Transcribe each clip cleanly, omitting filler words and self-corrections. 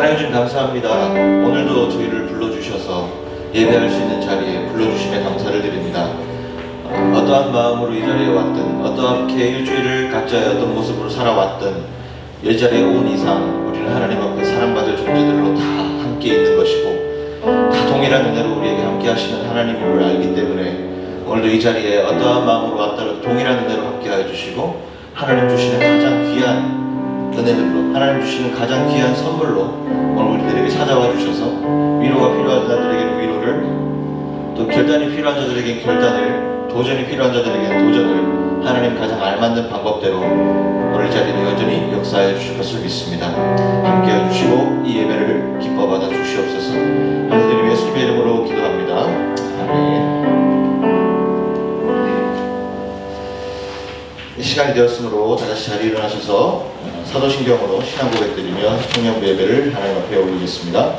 하나님 좀 감사합니다. 오늘도 저희를 불러주셔서 예배할 수 있는 자리에 불러주심에 감사를 드립니다. 어떠한 마음으로 이 자리에 왔든 어떻게 일주일을 각자의 어떤 모습으로 살아왔든 이 자리에 온 이상 우리는 하나님 앞에 사랑받을 존재들로 다 함께 있는 것이고 다 동일한 은혜로 우리에게 함께 하시는 하나님임을 알기 때문에 오늘도 이 자리에 어떠한 마음으로 왔다고 동일한 은혜로 함께 해주시고 하나님 주시는 가장 귀한 은혜들로 하나님 주시는 가장 귀한 선물로 오늘 우리들에게 찾아와 주셔서 위로가 필요한 자들에게는 위로를, 또 결단이 필요한 자들에게는 결단을, 도전이 필요한 자들에게는 도전을 하나님 가장 알맞는 방법대로 오늘 자리에 여전히 역사해 주실 것을 믿습니다. 함께 해주시고 이 예배를 기뻐 받아 주시옵소서. 하나님 예수님의 이름으로 기도합니다. 아멘. 시간이 되었으므로 다시 자리에 일어나셔서 사도신경으로 신앙 고백드리며 청년부 예배를 하나님 앞에 올리겠습니다.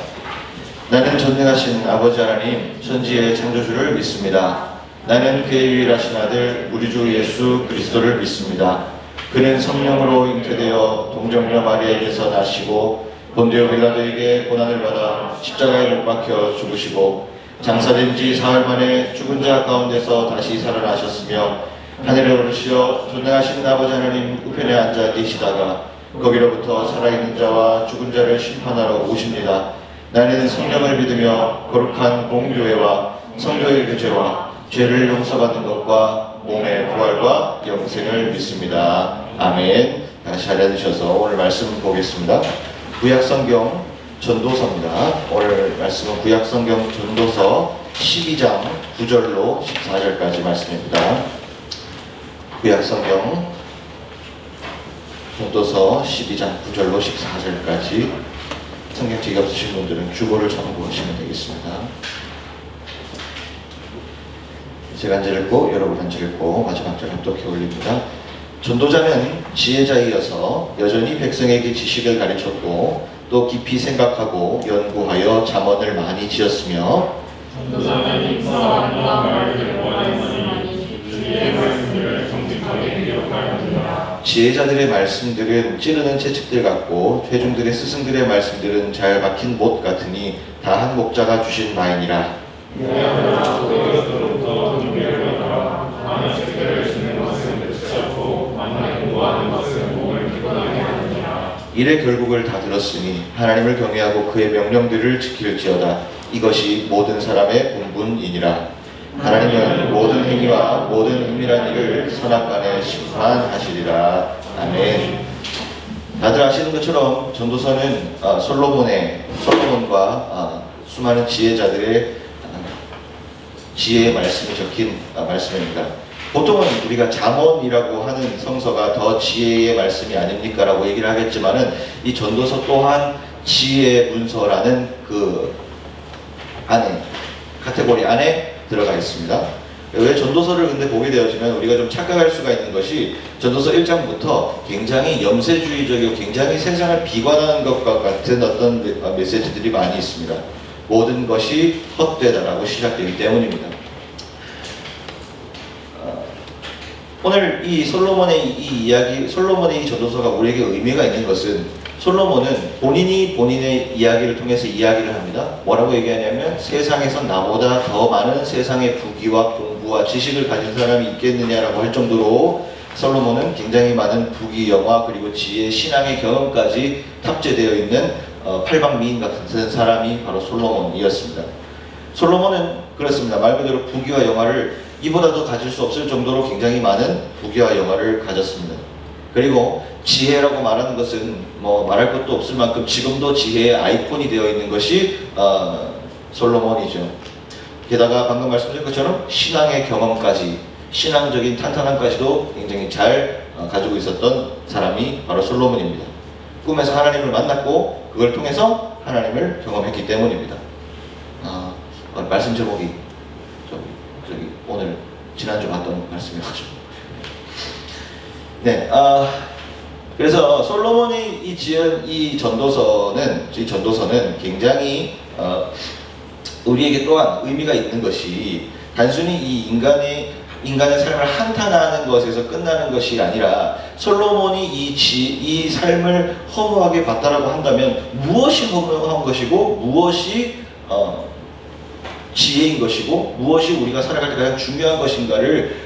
나는 전능하신 아버지 하나님 천지의 창조주를 믿습니다. 나는 그의 유일하신 아들 우리 주 예수 그리스도를 믿습니다. 그는 성령으로 잉태되어 동정녀 마리아에게서 나시고 본디오 빌라도에게 고난을 받아 십자가에 못 박혀 죽으시고 장사된 지 사흘 만에 죽은 자 가운데서 다시 살아나셨으며 하늘에 오르시어 존귀하신 아버지 하나님 우편에 앉아 계시다가 거기로부터 살아있는 자와 죽은 자를 심판하러 오십니다. 나는 성령을 믿으며 거룩한 공교회와 성도의 교제와 죄를 용서받는 것과 몸의 부활과 영생을 믿습니다. 아멘. 다시 자리에 드셔서 오늘 말씀 보겠습니다. 구약성경 전도서입니다. 오늘 말씀은 구약성경 전도서 12장 9절로 14절까지 말씀입니다. 구약성경 전도서 12장 9절로 14절까지 성경책이 없으신 분들은 주보를 참고하시면 되겠습니다. 제가 한 절 읽고 여러분 한 절 읽고 마지막 절 합독해 올립니다. 전도자는 지혜자이어서 여전히 백성에게 지식을 가르쳤고 또 깊이 생각하고 연구하여 잠언을 많이 지었으며 전도자는 입서 안과 말을 원하였으니 주의 말씀을 정직하게 기억하였느니라. 지혜자들의 말씀들은 찌르는 채찍들 같고 회중들의 스승들의 말씀들은 잘 박힌 못 같으니 다 한 목자가 주신 바이니라. 그러나 그것으로부터 경계를 받아 많은 책들을 쓰는 것은 붙잡고 만나 공부하는 것은 몸을 피곤하게 하느니라. 이래 결국을 다 들었으니 하나님을 경외하고 그의 명령들을 지킬지어다. 이것이 모든 사람의 본분이니라. 하나님은 모든 행위와 모든 은밀한 일을 선악간에 심판하시리라. 아멘. 다들 아시는 것처럼 전도서는 솔로몬과 수많은 지혜자들의 지혜의 말씀이 적힌 말씀입니다. 보통은 우리가 잠언이라고 하는 성서가 더 지혜의 말씀이 아닙니까? 라고 얘기를 하겠지만은 이 전도서 또한 지혜의 문서라는 그 안에, 카테고리 안에 들어가 있습니다. 왜 전도서를 근데 보게 되어지면 우리가 좀 착각할 수가 있는 것이 전도서 1장부터 굉장히 염세주의적이고 굉장히 세상을 비관하는 것과 같은 어떤 메시지들이 많이 있습니다. 모든 것이 헛되다라고 시작되기 때문입니다. 오늘 이 솔로몬의 이 이야기, 솔로몬의 이 전도서가 우리에게 의미가 있는 것은 솔로몬은 본인이 본인의 이야기를 통해서 이야기를 합니다. 뭐라고 얘기하냐면 세상에서 나보다 더 많은 세상의 부귀와 공부와 지식을 가진 사람이 있겠느냐라고 할 정도로 솔로몬은 굉장히 많은 부귀, 영화, 그리고 지혜, 신앙의 경험까지 탑재되어 있는 팔방미인 같은 사람이 바로 솔로몬이었습니다. 솔로몬은 그렇습니다. 말 그대로 부귀와 영화를 이보다도 가질 수 없을 정도로 굉장히 많은 부귀와 영화를 가졌습니다. 그리고 지혜라고 말하는 것은 뭐 말할 것도 없을 만큼 지금도 지혜의 아이콘이 되어 있는 것이 솔로몬이죠. 게다가 방금 말씀드린 것처럼 신앙의 경험까지, 신앙적인 탄탄함까지도 굉장히 잘 가지고 있었던 사람이 바로 솔로몬입니다. 꿈에서 하나님을 만났고 그걸 통해서 하나님을 경험했기 때문입니다. 말씀 제목이 저기 오늘 지난주 봤던 말씀이어가지고 네, 그래서 솔로몬이 이 지은 이 전도서는 굉장히 우리에게 또한 의미가 있는 것이 단순히 이 인간의 삶을 한탄하는 것에서 끝나는 것이 아니라 솔로몬이 이 삶을 허무하게 봤다라고 한다면 무엇이 허무한 것이고 무엇이 지혜인 것이고 무엇이 우리가 살아갈 때 가장 중요한 것인가를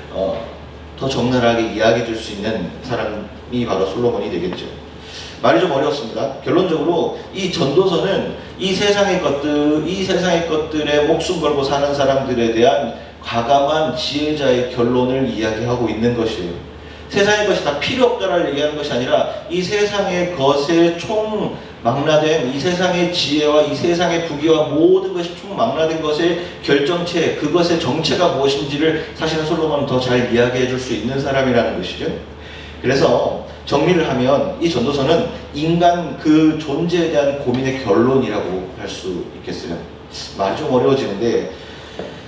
더 적나라하게 이야기해 줄 수 있는 사람이 바로 솔로몬이 되겠죠. 말이 좀 어려웠습니다. 결론적으로 이 전도서는 이 세상의 것들에 목숨 걸고 사는 사람들에 대한 과감한 지혜자의 결론을 이야기하고 있는 것이에요. 세상의 것이 다 필요 없다라고 얘기하는 것이 아니라 이 세상의 것에 총망라된 이 세상의 지혜와 이 세상의 부귀와 모든 것이 총망라된 것의 결정체, 그것의 정체가 무엇인지를 사실은 솔로몬은 더 잘 이야기해 줄 수 있는 사람이라는 것이죠. 그래서 정리를 하면 이 전도서는 인간 그 존재에 대한 고민의 결론이라고 할 수 있겠어요. 말이 좀 어려워지는데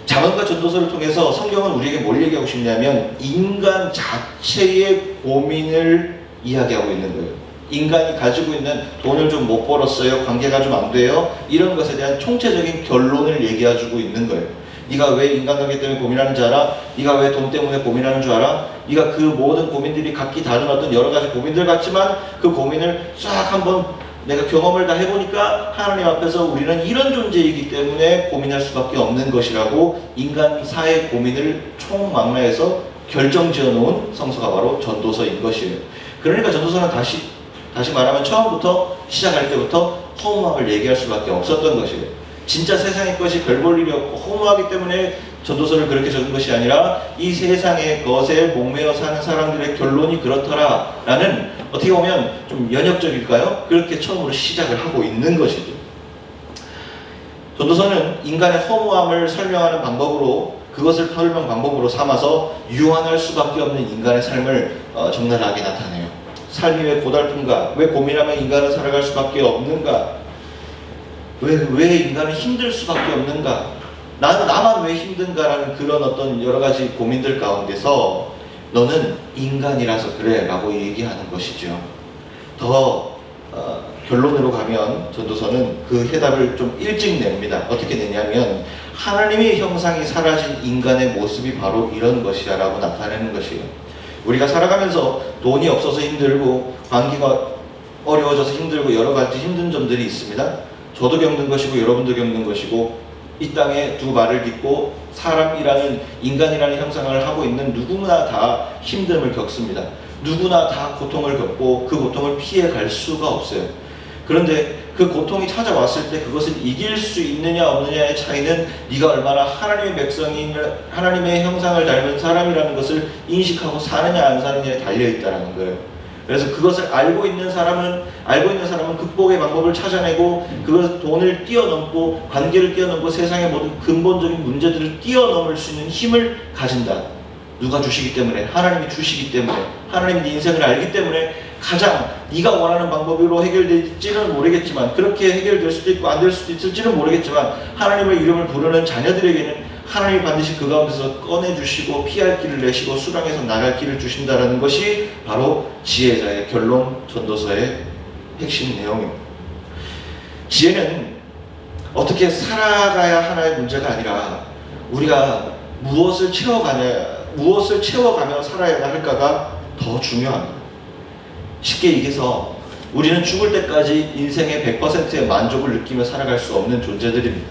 잠언과 전도서를 통해서 성경은 우리에게 뭘 얘기하고 싶냐면 인간 자체의 고민을 이야기하고 있는 거예요. 인간이 가지고 있는 돈을 좀 못 벌었어요, 관계가 좀 안 돼요, 이런 것에 대한 총체적인 결론을 얘기해주고 있는 거예요. 네가 왜 인간관계 때문에 고민하는 줄 알아? 네가 왜 돈 때문에 고민하는 줄 알아? 네가 그 모든 고민들이 각기 다른 어떤 여러 가지 고민들 같지만 그 고민을 싹 한번 내가 경험을 다 해보니까 하나님 앞에서 우리는 이런 존재이기 때문에 고민할 수밖에 없는 것이라고 인간사의 고민을 총망라해서 결정지어 놓은 성서가 바로 전도서인 것이에요. 그러니까 전도서는 다시 말하면 처음부터 시작할 때부터 허무함을 얘기할 수밖에 없었던 것이에요. 진짜 세상의 것이 별 볼 일이 없고 허무하기 때문에 전도서를 그렇게 적은 것이 아니라 이 세상의 것에 목매어 사는 사람들의 결론이 그렇더라 라는, 어떻게 보면 좀 연역적일까요? 그렇게 처음으로 시작을 하고 있는 것이죠. 전도서는 인간의 허무함을 설명하는 방법으로, 그것을 설명 방법으로 삼아서 유한할 수밖에 없는 인간의 삶을 적나라하게 나타내요. 삶이 왜 고달픈가? 왜 고민하면 인간은 살아갈 수밖에 없는가? 왜 인간은 힘들 수밖에 없는가? 나만 왜 힘든가라는 그런 어떤 여러 가지 고민들 가운데서 너는 인간이라서 그래 라고 얘기하는 것이죠. 더 결론으로 가면 전도서는 그 해답을 좀 일찍 냅니다. 어떻게 내냐면 하나님의 형상이 사라진 인간의 모습이 바로 이런 것이야 라고 나타내는 것이에요. 우리가 살아가면서 돈이 없어서 힘들고 관계가 어려워져서 힘들고 여러 가지 힘든 점들이 있습니다. 저도 겪는 것이고 여러분도 겪는 것이고 이 땅에 두 발을 딛고 사람이라는, 인간이라는 형상을 하고 있는 누구나 다 힘듦을 겪습니다. 누구나 다 고통을 겪고 그 고통을 피해 갈 수가 없어요. 그런데 그 고통이 찾아왔을 때 그것을 이길 수 있느냐 없느냐의 차이는 네가 얼마나 하나님의 백성인, 하나님의 형상을 닮은 사람이라는 것을 인식하고 사느냐 안 사느냐에 달려있다는 거예요. 그래서 그것을 알고 있는 사람은 극복의 방법을 찾아내고 그것 돈을 뛰어넘고 관계를 뛰어넘고 세상의 모든 근본적인 문제들을 뛰어넘을 수 있는 힘을 가진다. 누가 주시기 때문에, 하나님이 주시기 때문에, 하나님이 네 인생을 알기 때문에 가장 네가 원하는 방법으로 해결될지는 모르겠지만, 그렇게 해결될 수도 있고 안 될 수도 있을지는 모르겠지만 하나님의 이름을 부르는 자녀들에게는 하나님이 반드시 그 가운데서 꺼내주시고 피할 길을 내시고 수렁에서 나갈 길을 주신다는 것이 바로 지혜자의 결론, 전도서의 핵심 내용입니다. 지혜는 어떻게 살아가야 하나의 문제가 아니라 우리가 무엇을 채워가며 살아야 할까가 더 중요합니다. 쉽게 얘기해서 우리는 죽을 때까지 인생의 100%의 만족을 느끼며 살아갈 수 없는 존재들입니다.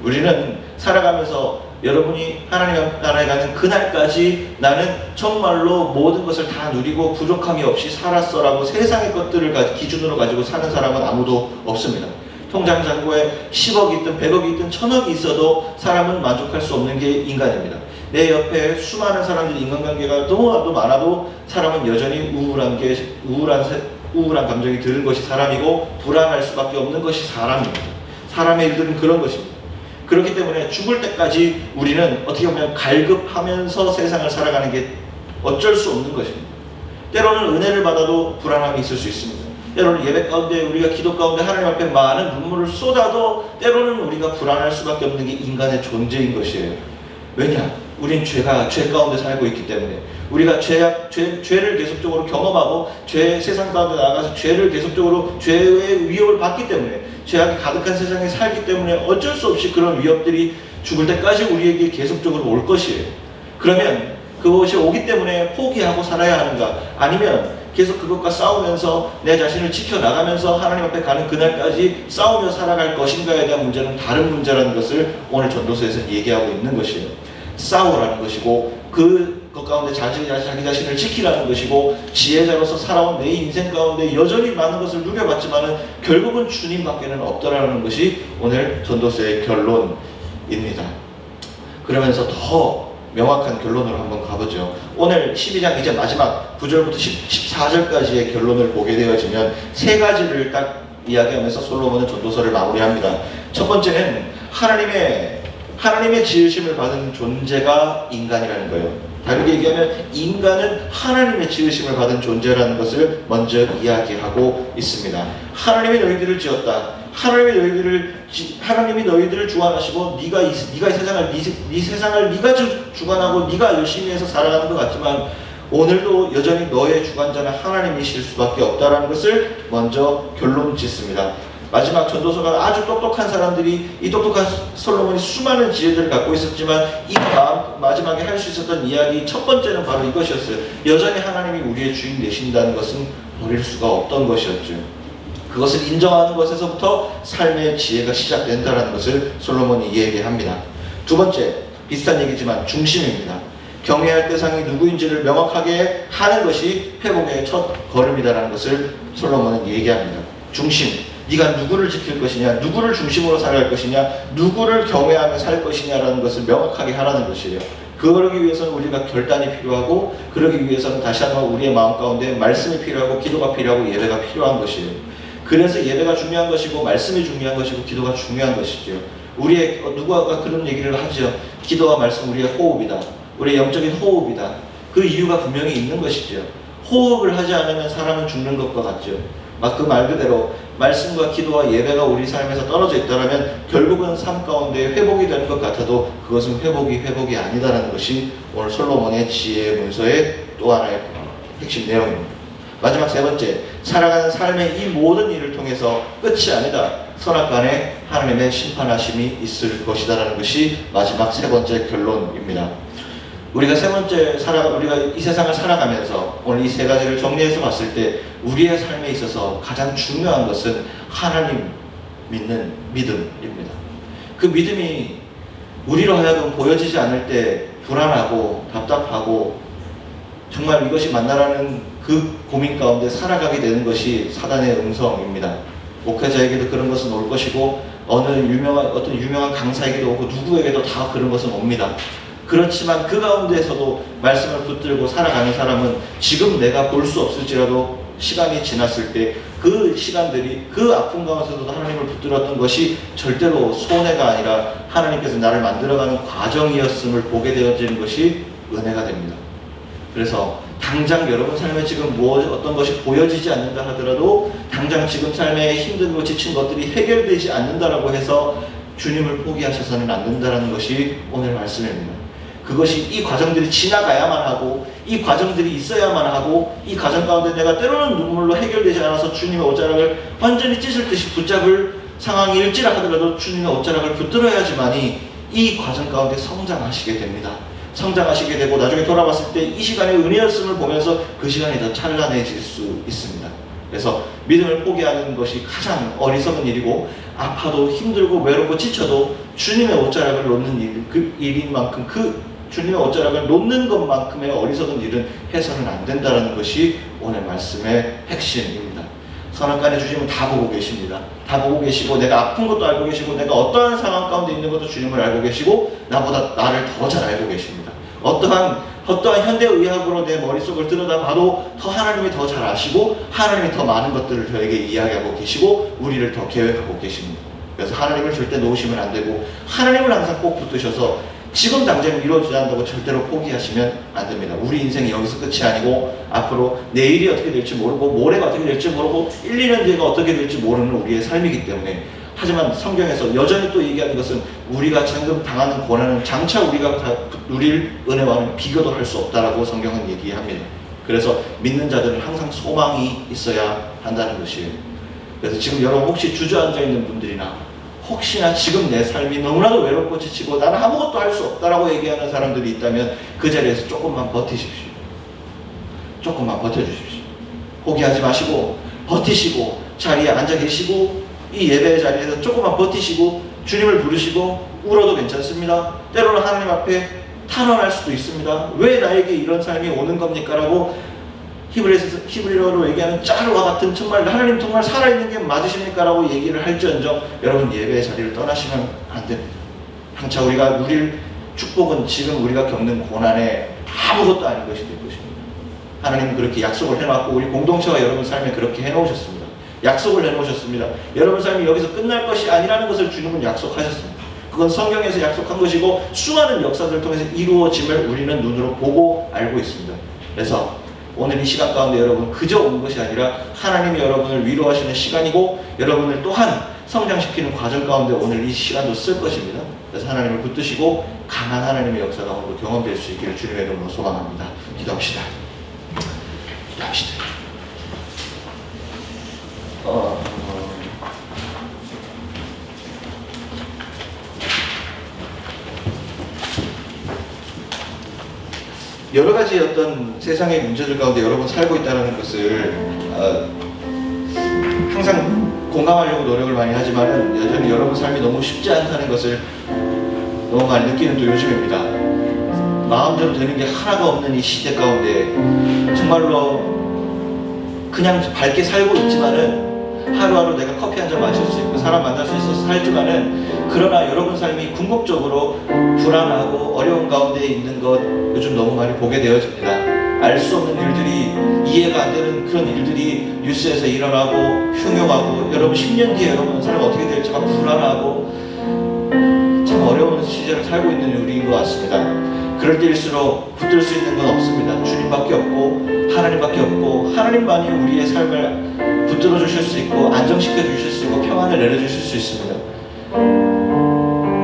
우리는 살아가면서 여러분이 하나님 나라에 가는 그날까지 나는 정말로 모든 것을 다 누리고 부족함이 없이 살았어라고 세상의 것들을 기준으로 가지고 사는 사람은 아무도 없습니다. 통장 잔고에 10억이 있든 100억이 있든 1000억이 있어도 사람은 만족할 수 없는 게 인간입니다. 내 옆에 수많은 사람들이 인간관계가 너무 많아도 사람은 여전히 우울한 감정이 드는 것이 사람이고 불안할 수밖에 없는 것이 사람입니다. 사람의 일들은 그런 것입니다. 그렇기 때문에 죽을 때까지 우리는 어떻게 보면 갈급하면서 세상을 살아가는 게 어쩔 수 없는 것입니다. 때로는 은혜를 받아도 불안함이 있을 수 있습니다. 때로는 예배 가운데 우리가 기도 가운데 하나님 앞에 많은 눈물을 쏟아도 때로는 우리가 불안할 수밖에 없는 게 인간의 존재인 것이에요. 왜냐? 우린 죄 가운데 살고 있기 때문에, 우리가 죄를 계속적으로 경험하고 세상 가운데 나가서 죄를 계속적으로 죄의 위협을 받기 때문에, 죄악이 가득한 세상에 살기 때문에 어쩔 수 없이 그런 위협들이 죽을 때까지 우리에게 계속적으로 올 것이에요. 그러면 그것이 오기 때문에 포기하고 살아야 하는가? 아니면 계속 그것과 싸우면서 내 자신을 지켜나가면서 하나님 앞에 가는 그날까지 싸우며 살아갈 것인가에 대한 문제는 다른 문제라는 것을 오늘 전도서에서 얘기하고 있는 것이에요. 싸우라는 것이고 그것 가운데 자기 자신을 지키라는 것이고 지혜자로서 살아온 내 인생 가운데 여전히 많은 것을 누려봤지만은 결국은 주님밖에는 없더라는 것이 오늘 전도서의 결론입니다. 그러면서 더 명확한 결론으로 한번 가보죠. 오늘 12장 이제 마지막 9절부터 14절까지의 결론을 보게 되어지면 세 가지를 딱 이야기하면서 솔로몬은 전도서를 마무리합니다. 첫 번째는 하나님의 지으심을 받은 존재가 인간이라는 거예요. 다르게 얘기하면 인간은 하나님의 지으심을 받은 존재라는 것을 먼저 이야기하고 있습니다. 하나님이 너희들을 지었다. 하나님이 너희들을 주관하시고 네가 이 세상을 네 세상을 네가 주관하고 네가 열심히 해서 살아가는 것 같지만 오늘도 여전히 너의 주관자는 하나님이실 수밖에 없다라는 것을 먼저 결론 짓습니다. 마지막 전도서가 아주 똑똑한 사람들이 이 똑똑한 솔로몬이 수많은 지혜들을 갖고 있었지만 이 마지막에 할 수 있었던 이야기 첫 번째는 바로 이것이었어요. 여전히 하나님이 우리의 주인 되신다는 것은 버릴 수가 없던 것이었죠. 그것을 인정하는 것에서부터 삶의 지혜가 시작된다는 것을 솔로몬이 얘기합니다. 두 번째, 비슷한 얘기지만 중심입니다. 경외할 대상이 누구인지를 명확하게 하는 것이 회복의 첫 걸음이다라는 것을 솔로몬은 얘기합니다. 중심, 네가 누구를 지킬 것이냐, 누구를 중심으로 살아갈 것이냐, 누구를 경외하며 살 것이냐라는 것을 명확하게 하라는 것이에요. 그러기 위해서는 우리가 결단이 필요하고 그러기 위해서는 다시 한번 우리의 마음 가운데 말씀이 필요하고 기도가 필요하고 예배가 필요한 것이에요. 그래서 예배가 중요한 것이고 말씀이 중요한 것이고 기도가 중요한 것이죠. 누가 그런 얘기를 하죠. 기도와 말씀 우리의 호흡이다. 우리의 영적인 호흡이다. 그 이유가 분명히 있는 것이죠. 호흡을 하지 않으면 사람은 죽는 것과 같죠. 막 그 말 그대로 말씀과 기도와 예배가 우리 삶에서 떨어져 있다면 결국은 삶 가운데 회복이 되는 것 같아도 그것은 회복이 아니다라는 것이 오늘 솔로몬의 지혜 문서의 또 하나의 핵심 내용입니다. 마지막 세 번째, 살아가는 삶의 이 모든 일을 통해서 끝이 아니다. 선악간에 하나님의 심판하심이 있을 것이다라는 것이 마지막 세 번째 결론입니다. 우리가 우리가 이 세상을 살아가면서 오늘 이 세 가지를 정리해서 봤을 때 우리의 삶에 있어서 가장 중요한 것은 하나님 믿는 믿음입니다. 그 믿음이 우리로 하여금 보여지지 않을 때 불안하고 답답하고 정말 이것이 맞나라는 그 고민 가운데 살아가게 되는 것이 사단의 음성입니다. 목회자에게도 그런 것은 올 것이고 어떤 유명한 강사에게도 오고 누구에게도 다 그런 것은 옵니다. 그렇지만 그 가운데에서도 말씀을 붙들고 살아가는 사람은 지금 내가 볼 수 없을지라도 시간이 지났을 때 그 시간들이 그 아픔 가운데서도 하나님을 붙들었던 것이 절대로 손해가 아니라 하나님께서 나를 만들어가는 과정이었음을 보게 되어지는 것이 은혜가 됩니다. 그래서 당장 여러분 삶에 지금 어떤 것이 보여지지 않는다 하더라도 당장 지금 삶에 힘들고 지친 것들이 해결되지 않는다라고 해서 주님을 포기하셔서는 안 된다는 것이 오늘 말씀입니다. 그것이 이 과정들이 지나가야만 하고 이 과정들이 있어야만 하고 이 과정 가운데 내가 때로는 눈물로 해결되지 않아서 주님의 옷자락을 완전히 찢을 듯이 붙잡을 상황이 일지라 하더라도 주님의 옷자락을 붙들어야지만이 이 과정 가운데 성장하시게 됩니다. 성장하시게 되고 나중에 돌아봤을 때 이 시간의 은혜였음을 보면서 그 시간이 더 찬란해질 수 있습니다. 그래서 믿음을 포기하는 것이 가장 어리석은 일이고 아파도 힘들고 외롭고 지쳐도 주님의 옷자락을 놓는 일인 만큼 주님의 옷자락을 놓는 것만큼의 어리석은 일은 해서는 안 된다는 것이 오늘 말씀의 핵심입니다. 선악간의 주님은 다 보고 계십니다. 다 보고 계시고 내가 아픈 것도 알고 계시고 내가 어떠한 상황 가운데 있는 것도 주님을 알고 계시고 나보다 나를 더 잘 알고 계십니다. 어떠한 현대의학으로 내 머릿속을 들여다봐도 더 하나님이 더 잘 아시고 하나님이 더 많은 것들을 저에게 이야기하고 계시고 우리를 더 계획하고 계십니다. 그래서 하나님을 절대 놓으시면 안 되고 하나님을 항상 꼭 붙드셔서 지금 당장 이루어지지 않는다고 절대로 포기하시면 안 됩니다. 우리 인생이 여기서 끝이 아니고 앞으로 내일이 어떻게 될지 모르고 모레가 어떻게 될지 모르고 1, 2년 뒤가 어떻게 될지 모르는 우리의 삶이기 때문에 하지만 성경에서 여전히 또 얘기하는 것은 우리가 지금 당하는 고난은 장차 우리가 누릴 은혜와는 비교도 할 수 없다라고 성경은 얘기합니다. 그래서 믿는 자들은 항상 소망이 있어야 한다는 것이에요. 그래서 지금 여러분 혹시 주저앉아 있는 분들이나 혹시나 지금 내 삶이 너무나도 외롭고 지치고 나는 아무것도 할 수 없다라고 얘기하는 사람들이 있다면 그 자리에서 조금만 버티십시오. 조금만 버텨주십시오. 포기하지 마시고 버티시고 자리에 앉아 계시고 이 예배의 자리에서 조금만 버티시고 주님을 부르시고 울어도 괜찮습니다. 때로는 하나님 앞에 탄원할 수도 있습니다. 왜 나에게 이런 삶이 오는 겁니까? 라고 히브리어로 얘기하는 짜루와 같은 정말 하나님 정말 살아있는 게 맞으십니까? 라고 얘기를 할지언정 여러분 예배의 자리를 떠나시면 안 됩니다. 장차 우리가 누릴 축복은 지금 우리가 겪는 고난에 아무것도 아닌 것이 될 것입니다. 하나님은 그렇게 약속을 해놨고 우리 공동체와 여러분 삶에 그렇게 해놓으셨습니다. 약속을 해놓으셨습니다. 여러분 삶이 여기서 끝날 것이 아니라는 것을 주님은 약속하셨습니다. 그건 성경에서 약속한 것이고 수많은 역사들을 통해서 이루어짐을 우리는 눈으로 보고 알고 있습니다. 그래서 오늘 이 시간 가운데 여러분 그저 온 것이 아니라 하나님이 여러분을 위로하시는 시간이고 여러분을 또한 성장시키는 과정 가운데 오늘 이 시간도 쓸 것입니다. 그래서 하나님을 붙드시고 강한 하나님의 역사가 오늘 경험될 수 있기를 주님의 이름으로 소망합니다. 기도합시다. 기도합시다. 여러 가지 어떤 세상의 문제들 가운데 여러분 살고 있다는 것을 항상 공감하려고 노력을 많이 하지만 여전히 여러분 삶이 너무 쉽지 않다는 것을 너무 많이 느끼는 또 요즘입니다. 마음대로 되는 게 하나가 없는 이 시대 가운데 정말로 그냥 밝게 살고 있지만은 하루하루 내가 커피 한 잔 마실 수 있고 사람 만날 수 있어서 살지만은 그러나 여러분 삶이 궁극적으로 불안하고 어려운 가운데 있는 것 요즘 너무 많이 보게 되어집니다. 알 수 없는 일들이 이해가 안 되는 그런 일들이 뉴스에서 일어나고 흉흉하고 여러분 10년 뒤에 여러분 삶이 어떻게 될지 막 불안하고 참 어려운 시절을 살고 있는 우리인 것 같습니다. 그럴 때일수록 붙들 수 있는 건 없습니다. 주님밖에 없고 하나님밖에 없고 하나님만이 우리의 삶을 붙들어 주실 수 있고 안정시켜 주실 수 있고 평안을 내려주실 수 있습니다.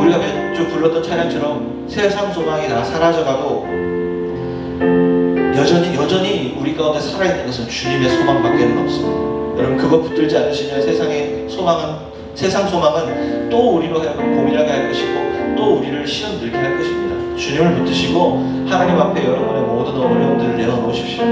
우리가 몇 주 불렀던 찬양처럼 세상 소망이 다 사라져가도 여전히 우리 가운데 살아있는 것은 주님의 소망밖에는 없습니다. 여러분 그거 붙들지 않으시면 세상 소망은 또 우리로 하여금 고민하게 할 것이고 또 우리를 시험 들게 할 것입니다. 주님을 붙드시고 하나님 앞에 여러분의 모든 어려움들을 내어놓으십시오.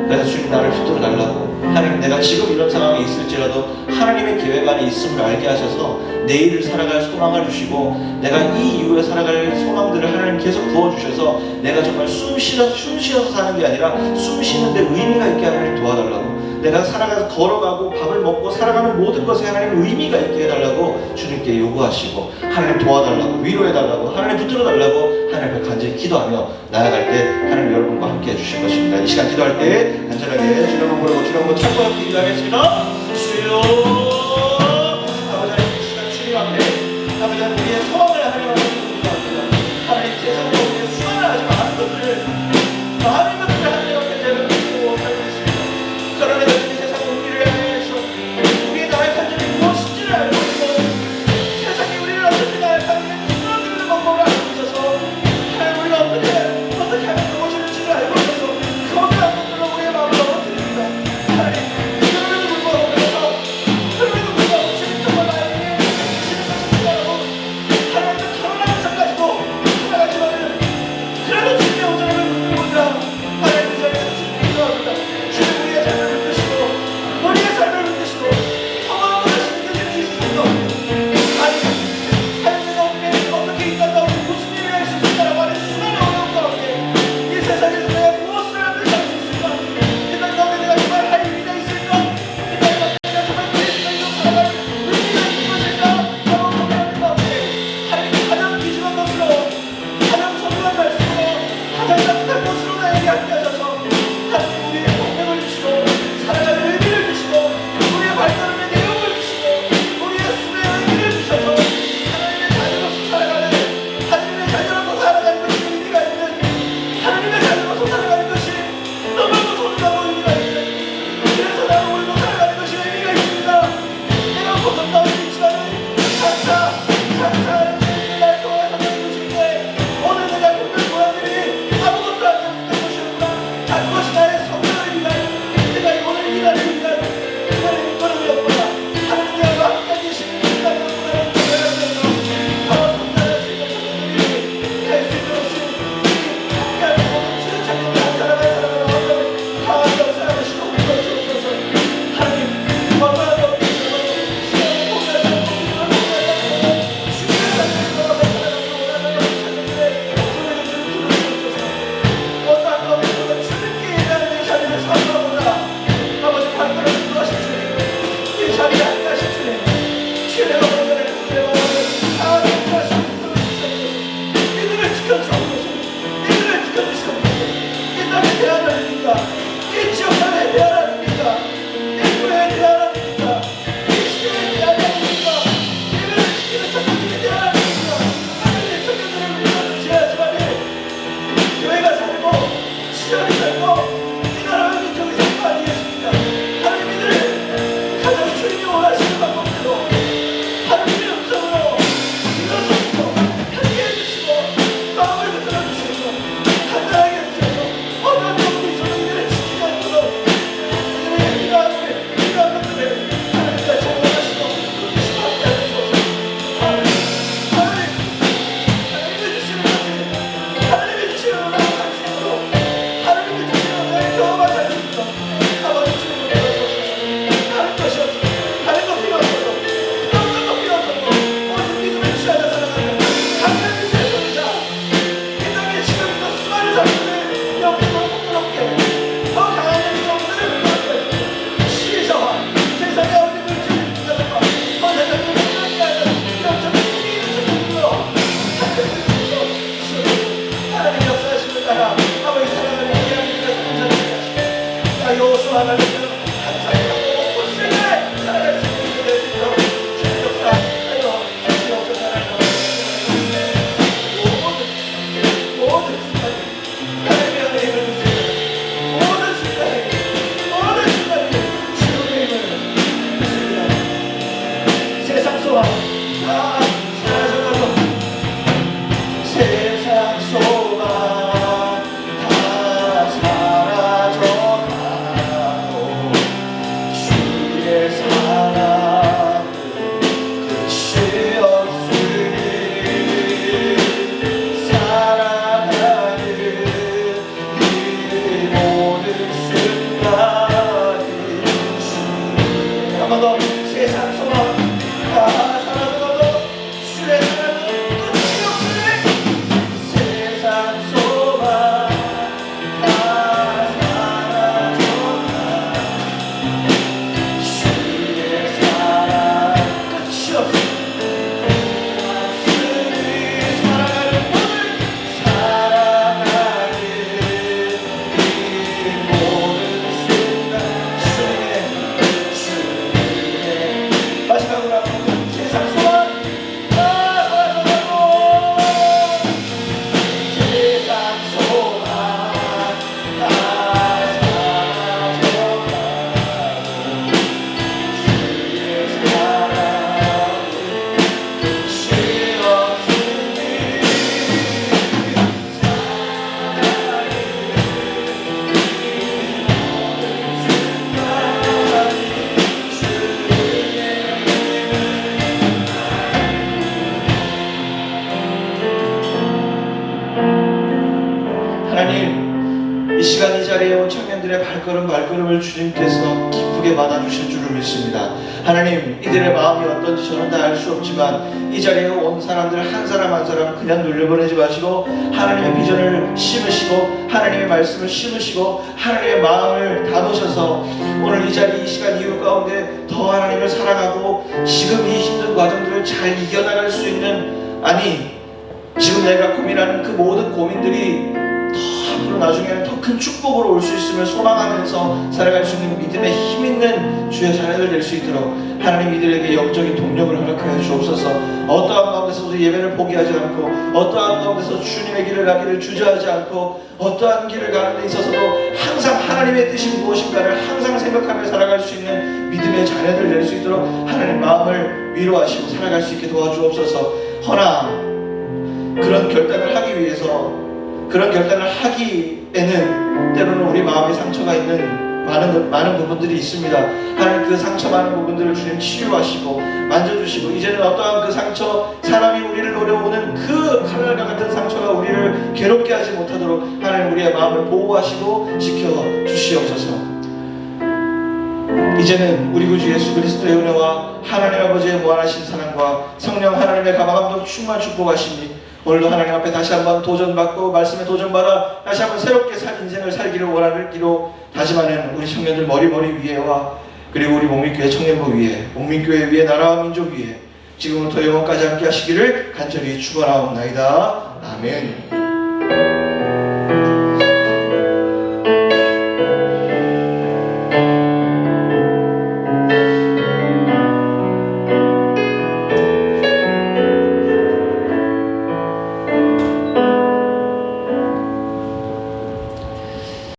그래서 주님 나를 붙들어 달라고 하나님 내가 지금 이런 상황에 있을지라도 하나님의 계획 안에 있음을 알게 하셔서 내일을 살아갈 소망을 주시고 내가 이 이후에 살아갈 소망들을 하나님 계속 부어주셔서 내가 정말 숨 쉬어서 사는 게 아니라 숨 쉬는데 의미가 있게 하나님 도와달라고 내가 살아가서 걸어가고 밥을 먹고 살아가는 모든 것에 하나님 의미가 있게 해달라고 주님께 요구하시고 하나님 도와달라고 위로해달라고 하나님 붙들어달라고 하나님 앞에 간절히 기도하며 나아갈 때 하나님 여러분과 함께 해주실 것입니다. 이 시간 기도할 때 간절하게 주님 한번 부르고 주님 한번 참고 함께 기도하겠습니다. 주여 아버지 하나님 이 시간 주님 앞에 아버지 하나님 우리의 소원을 하나님 앞에 기도합니다. 하나님 세상에 우리의 수많은 아주 많은 것들을 하나님 앞에 내려놓고 살고 있습니다. 그러나 여전히 세상 우리를 향해서 우리의 나의 간절이 무엇인지를 알고 있고 세상이 우리를 어떻게 나약하게 끌어들이는 방법을 알고 있어서 하나님 우리가 어떻게 하면 무엇인지를 알고 있어서 그것을 안 붙들어 우리의 마음을 넘어뜨립니다. 하나님 그럼에도 불구하고 자비하신 주님, 주의 영혼을 우리의 마음을 하나님 하시는 이들을 지켜주옵소서. 이들을 지켜주시옵소서. 이 땅의 대하나님입니다. 이 지역사회의 대하나님입니다. 이 교회의 대하나님입니다. 이 시대의 대하나님입니다. 이들을 지키는 천국의 대하나님입니다. 하나님의 청년들을 위해서 지혜하지만 교회가 살고 시절이 살고 이 나라와 민족이 살고 아니겠습니까? 하나님 이들을 가장 주님이 원하시는 방법대로 하나님의 음성으로 들어주시고 함께 해주시고 마음을 붙들어 주시고 간단하게 해주셔서 어떤 경우도 있어도 이들을 지키지 않도록 이들의 필요한 것들을 하나님과 제공하시고 주시고 함께 하셔서 하나님이 주시는 것들 하나님이 주시는 나의 상식으로 하나님이 주시는 나의 경험을 살 수 있도록 아버지 주님을 도와주옵소서. 다른 것이 없어. 다른 것 필요 없어도 어떤 것 필요 없어도 오직 믿음을 취하자 살아가는 강한 믿음의 소리자 이 땅에 지금 있는 수많은 사람들을 영적으로 부끄럽게 더 강한 영성들을 부끄럽게 시리자와 세상의 어린 물질을 주자들과 세상을 부끄럽게 하는 영적인 힘이 있으므로 하나님 역사하시는 나라 아버지 사랑하는 이야기를 감사드립니다. 나 여호수아 하나님께서 항상 강하고 굳세게 살아갈 수 있는 그들을 믿도록 주의 역사하여 주시옵소서. 모든 순간에 하나님의 은혜를 주시옵소서. 모든 순간에 주의 힘을 주십니다. 세상 소망 다 사라져가고 세상 소망 다 사라져가고 주의 사랑 끝이 없으니 살아가는 이 모든 순간이 한 번 더 세상 소망 다 사라져가고 주의 사랑은 끝이 없으니 세상 소망 다 사라져가 주의 사랑 끝이 없으니 살아가는 이 모든 순간 주의 마지막으로 한번 세상 소망 다 사라져가고 세상 소망 다 사라져가고 주의 사랑 끝이 없으니 하나님, 이 시간 이 자리에 온 청년들의 발걸음을 주님께서 기쁘게 받아주실 줄을 믿습니다. 하나님, 이들의 마음이 어떤지 저는 다 알 수 없지만 이 자리에 온 사람들 한 사람 한 사람 그냥 돌려보내지 마시고 하나님의 비전을 심으시고 하나님의 말씀을 심으시고 하나님의 마음을 담으셔서 오늘 이 자리 이 시간 이후 가운데 더 하나님을 사랑하고 지금 이 힘든 과정들을 잘 이겨나갈 수 있는, 아니 지금 내가 고민하는 그 모든 고민들이 더 앞으로 나중에는 더 큰 축복으로 올 수 있음을 소망하면서 살아갈 수 있는 믿음의 힘 있는 주의 자녀들 될 수 있도록 하나님 이들에게 영적인 동력을 허락하여 주옵소서. 어떠한 가운데서도 예배를 포기하지 않고 어떠한 가운데서 주님의 길을 가기를 주저하지 않고 어떠한 길을 가는 데 있어서도 항상 하나님의 뜻이 무엇인가를 항상 생각하며 살아갈 수 있는 믿음의 자녀들 될 수 있도록 하나님 마음을 위로하시고 살아갈 수 있게 도와주옵소서. 허나 그런 결단을 하기 위해서 그런 결단을 하기에는 때로는 우리 마음에 상처가 있는 많은 부분들이 있습니다. 하나님 그 상처 많은 부분들을 주님 치유하시고 만져주시고 이제는 어떠한 그 상처, 사람이 우리를 노려오는 그 칼날과 같은 상처가 우리를 괴롭게 하지 못하도록 하나님 우리의 마음을 보호하시고 지켜주시옵소서. 이제는 우리 구주 예수 그리스도의 은혜와 하나님 아버지의 무한하신 사랑과 성령 하나님의 감화감동 충만 축복하시니 오늘도 하나님 앞에 다시 한번 도전받고 말씀에 도전받아 다시 한번 새롭게 산 인생을 살기를 원하기로 다짐하는 우리 청년들 머리 위에와 그리고 우리 목민교회 청년부 위에, 목민교회 위에, 나라와 민족 위에 지금부터 영원까지 함께 하시기를 간절히 축원하옵나이다. 아멘.